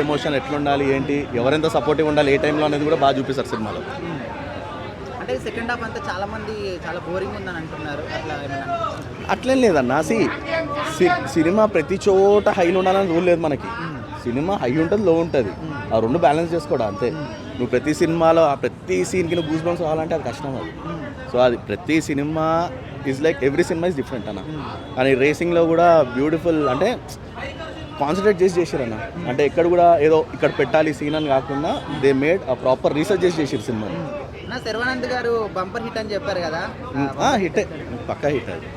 Emotion ఎట్లుండాలి ఏంటి ఎవరెంత supportive ఉండాలి ఏ టైంలో అనేది కూడా బాగా చూపిస్తారు సినిమాలో. అంటే సెకండ్ హాఫ్ అంతా చాలా మంది చాలా బోరింగ్ ఉందని అంటున్నారు. అట్లేం లేదన్నా. సినిమా ప్రతి చోట హైలో ఉండాలని రూల్ లేదు మనకి. సినిమా హై ఉంటుంది, లో ఉంటుంది, ఆ రెండు బ్యాలెన్స్ చేసుకోవడం అంతే. నువ్వు ప్రతి సినిమాలో ఆ ప్రతి సీన్కి నువ్వు గూస్ బంప్స్ కావాలంటే అది కష్టం అది. సో అది ప్రతి cinema is like every cinema is different అన్న. కానీ రేసింగ్లో కూడా బ్యూటిఫుల్ అంటే కాన్సన్ట్రేట్ చేసారన్న. అంటే ఎక్కడ కూడా ఏదో ఇక్కడ పెట్టాలి సీన్ అని కాకుండా దే మేడ్ ఆ ప్రాపర్ రీసెర్చ్ చేసారు సినిమా. శర్వానంద్ గారు బంపర్ హిట్ అని చెప్పారు కదా, హిట్ పక్కా హిట్ అది.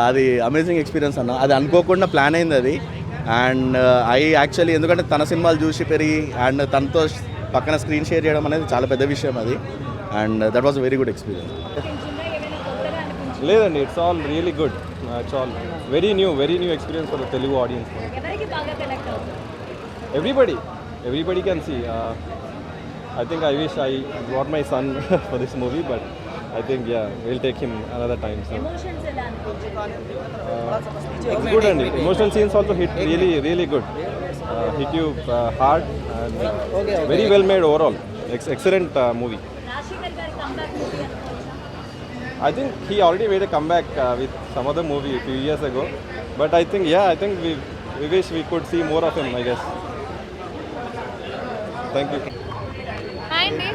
అది అమేజింగ్ ఎక్స్పీరియన్స్ అన్న. అది అనుకోకుండా ప్లాన్ అయింది అది. అండ్ యాక్చువల్లీ ఎందుకంటే తన సినిమాలు చూసి పెరిగి అండ్ తనతో పక్కన స్క్రీన్ షేర్ చేయడం అనేది చాలా పెద్ద విషయం అది. And that was very good experience. లేదండి, it's all really good. It's all very new experience for the Telugu audience. Everybody can see. I think I wish I brought my son for this movie, but I think we'll take him another time. So. It's good and emotional scenes also hit really good. Hit you hard and very well made overall. Excellent movie. I think he already made a comeback with some other movie a few years ago, but I think we wish we could see more of him, I guess. Thank you. Hi అండి,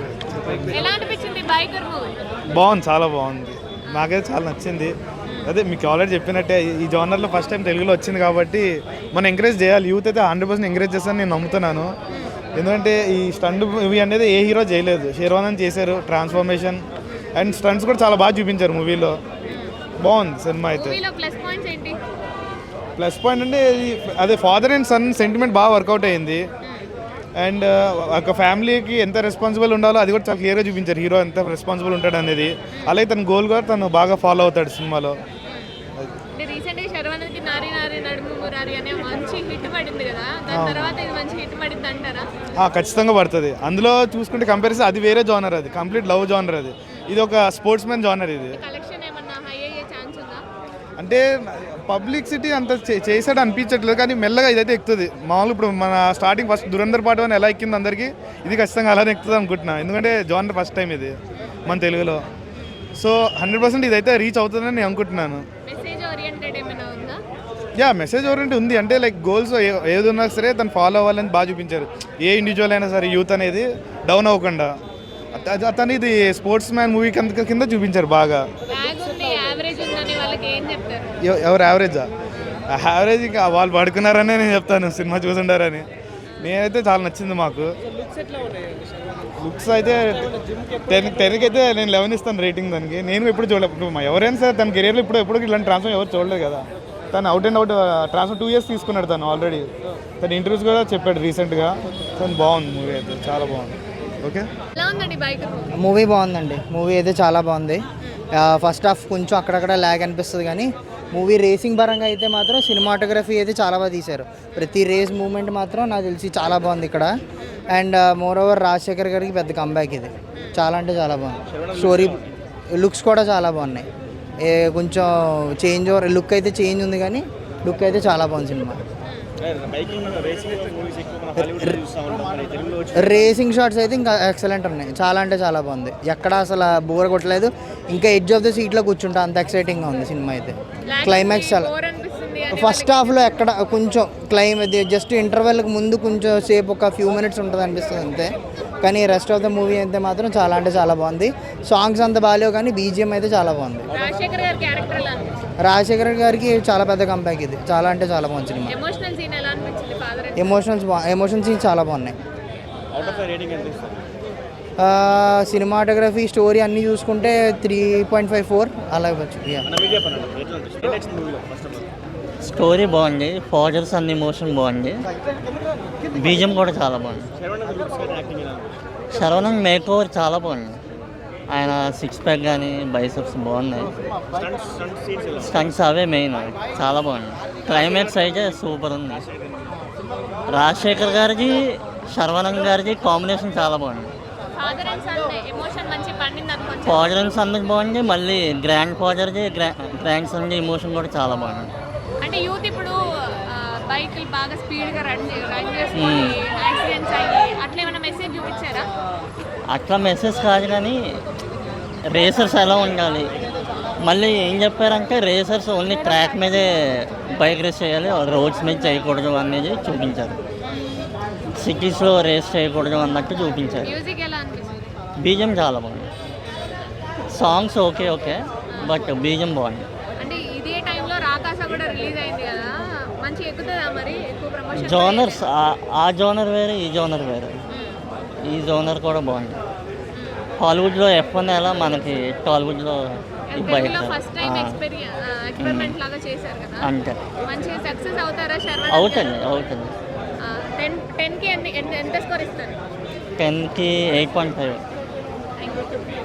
ఎలా అనిపించింది biker movie? బాగుంది, చాలా బాగుంది. నాకైతే చాలా నచ్చింది. అదే మీకు ఆల్రెడీ చెప్పినట్టే ఈ జోనర్లో ఫస్ట్ టైం తెలుగులో వచ్చింది కాబట్టి మనం ఎంకరేజ్ చేయాలి. యూత్ అయితే 100% ఎంకరేజ్ చేస్తానని నేను నమ్ముతున్నాను. ఎందుకంటే ఈ స్టంట్ మూవీ అనేది ఏ హీరో చేయలేదు. శర్వానంద్ చేశారు ట్రాన్స్ఫర్మేషన్ అండ్ స్టంట్స్ కూడా చాలా బాగా చూపించారు మూవీలో. బాగుంది సినిమా అయితే. ప్లస్ పాయింట్ అంటే అదే ఫాదర్ అండ్ సన్ సెంటిమెంట్ బాగా వర్కౌట్ అయ్యింది. అండ్ ఒక ఫ్యామిలీకి ఎంత రెస్పాన్సిబుల్ ఉండాలో అది కూడా చాలా క్లియర్గా చూపించారు. హీరో ఎంత రెస్పాన్సిబుల్ ఉంటాడు అనేది. అలాగే తన గోల్ కూడా తను బాగా ఫాలో అవుతాడు సినిమాలో. ఖచ్చితంగా పడుతుంది. అందులో చూసుకుంటే కంపారిజన్ అది వేరే జోనర్, అది కంప్లీట్ లవ్ జోనర్, అది ఇది ఒక స్పోర్ట్స్ మ్యాన్ జోనర్. ఇది అంటే పబ్లిసిటీ అంత చేసాడు అనిపించట్లేదు, కానీ మెల్లగా ఇదైతే ఎక్కుతుంది. మామూలు ఇప్పుడు మన స్టార్టింగ్ ఫస్ట్ దురంధర్ పార్ట్ అని ఎలా ఎక్కింది అందరికీ, ఇది ఖచ్చితంగా అలానే ఎక్కుతుంది అనుకుంటున్నా. ఎందుకంటే జోనర్ ఫస్ట్ టైం ఇది మన తెలుగులో. సో 100% ఇదైతే రీచ్ అవుతుందని నేను అనుకుంటున్నాను. మెసేజ్ ఓరియంటెడ్ ఉంది. అంటే లైక్ గోల్స్ ఏది ఉన్నా సరే తను ఫాలో అవ్వాలని బాగా చూపించారు. ఏ ఇండివిజువల్ అయినా సరే యూత్ అనేది డౌన్ అవ్వకుండా అతను ఇది స్పోర్ట్స్ మ్యాన్ మూవీ కింద చూపించారు బాగా. ఎవరు యావరేజా? యావరేజ్ ఇంకా వాళ్ళు పడుకున్నారనే నేను చెప్తాను, సినిమా చూసుంటారని. నేనైతే చాలా నచ్చింది మాకు. లుక్స్ అయితే 10కి అయితే నేను 11 ఇస్తాను రేటింగ్ దానికి. నేను ఎప్పుడు చూడలేదు. ఎవరైనా సరే తన కెరీర్లో ఎప్పుడు ఇలాంటి ట్రాన్స్ఫర్ ఎవరు చూడలేదు కదా. తను out and out transfer 2 years తీసుకున్నాడు తను ఆల్రెడీ. తను ఇంటర్వ్యూస్ కూడా చెప్పాడు రీసెంట్గా. తను బాగుంది మూవీ అయితే, చాలా బాగుంది. ఓకే, మూవీ బాగుందండి. మూవీ అయితే చాలా బాగుంది. ఫస్ట్ హాఫ్ కొంచెం అక్కడక్కడ ల్యాగ్ అనిపిస్తుంది, కానీ మూవీ రేసింగ్ పరంగా అయితే మాత్రం సినిమాటోగ్రఫీ అయితే చాలా బాగా తీశారు. ప్రతి రేస్ మూమెంట్ మాత్రం నాకు తెలిసి చాలా బాగుంది ఇక్కడ. అండ్ మోర్ ఓవర్ రాజశేఖర్ గారికి పెద్ద కంబ్యాక్ ఇది. చాలా అంటే చాలా బాగుంది. స్టోరీ లుక్స్ కూడా చాలా బాగున్నాయి. కొంచెం చేంజ్ లుక్ అయితే చేంజ్ ఉంది, కానీ లుక్ అయితే చాలా బాగుంది సినిమా. రేసింగ్ షాట్స్ అయితే ఇంకా ఎక్సలెంట్ ఉన్నాయి. చాలా అంటే చాలా బాగుంది. ఎక్కడ అసలు బోర్ కొట్టలేదు. ఇంకా ఎడ్జ్ ఆఫ్ ద సీట్లో కూర్చుంటా, అంత ఎక్సైటింగ్గా ఉంది సినిమా అయితే. క్లైమాక్స్ చాలా ఫస్ట్ హాఫ్లో ఎక్కడ కొంచెం జస్ట్ ఇంటర్వెల్కి ముందు కొంచెం సేపు ఒక ఫ్యూ మినిట్స్ ఉంటుంది అనిపిస్తుంది అంతే. కానీ రెస్ట్ ఆఫ్ ద మూవీ అయితే మాత్రం చాలా అంటే చాలా బాగుంది. సాంగ్స్ అంత బాగాలేవు, కానీ బీజిఎం అయితే చాలా బాగుంది. రాజశేఖర్ గారికి చాలా పెద్ద కంబ్యాక్ ఇది. చాలా అంటే చాలా బాగుంది సినిమా. ఎమోషన్ సీన్స్ చాలా బాగున్నాయి. సినిమాటోగ్రఫీ స్టోరీ అన్నీ చూసుకుంటే 3.54 అలా వచ్చు. స్టోరీ బాగుంది, ఫాదర్స్ అన్ని ఎమోషన్ బాగుంది, బీజం కూడా చాలా బాగుంది. శరవణన్ మేక్ ఓవర్ చాలా బాగుంది. ఆయన 6 pack కానీ బైసెప్స్ బాగున్నాయి. స్టంట్స్ అవే మెయిన్, చాలా బాగుంది. క్లైమాక్స్ అయితే సూపర్ ఉంది. రాజశేఖర్ గారిది శర్వానంద్ గారిది కాంబినేషన్ చాలా బాగుంది. ఫాదర్ అండ్ సన్ బాగుంది, మళ్ళీ గ్రాండ్ ఫాదర్ది గ్రాండ్ సన్ది ఎమోషన్ కూడా చాలా బాగుంది. అంటే యూత్ ఇప్పుడు బైకులు బాగా స్పీడ్గా రన్ చేసుకొని యాక్సిడెంట్స్ అయ్యి అట్లా ఏమైనా మెసేజ్ చూపించారా? అట్లా మెసేజ్ కాదు కానీ రేసర్స్ ఎలా ఉండాలి, మళ్ళీ ఏం చెప్పారంటే రేసర్స్ ఓన్లీ ట్రాక్ మీదే బైక్ రేస్ చేయాలి, రోడ్స్ మీద చేయకూడదు అనేది చూపించారు. సిటీస్లో రేస్ చేయకూడదు అన్నట్టు చూపించారు. మ్యూజిక్ ఎలా అనిపిస్తుంది? బీజం చాలా బాగుంది. సాంగ్స్ ఓకే ఓకే బట్ బీజం బాగుంది. అంటే ఇదే టైంలో రాకాస కూడా రిలీజ్ అయింది కదా, మంచి ఎక్కుతుందా మరి? ఎక్కువ ప్రమోషన్ జోనర్స్ ఆ జోనర్ వేరే, ఈ జోనర్ వేరే. ఈ జోనర్ కూడా బాగుంది. హాలీవుడ్లో F1 ఎలా మనకి టాలీవుడ్లో ఈ బైక్ తెలుగులో ఫస్ట్ టైం ఎక్స్పెరిమెంట్ లాగా చేశారు కదా, అంతే. మంచిగా సక్సెస్ అవుతారా శర్వా? అవుతుంది అవుతుంది. 10కి ఎంత స్కోర్ ఇస్తారు? 10కి 8.5. Thank you.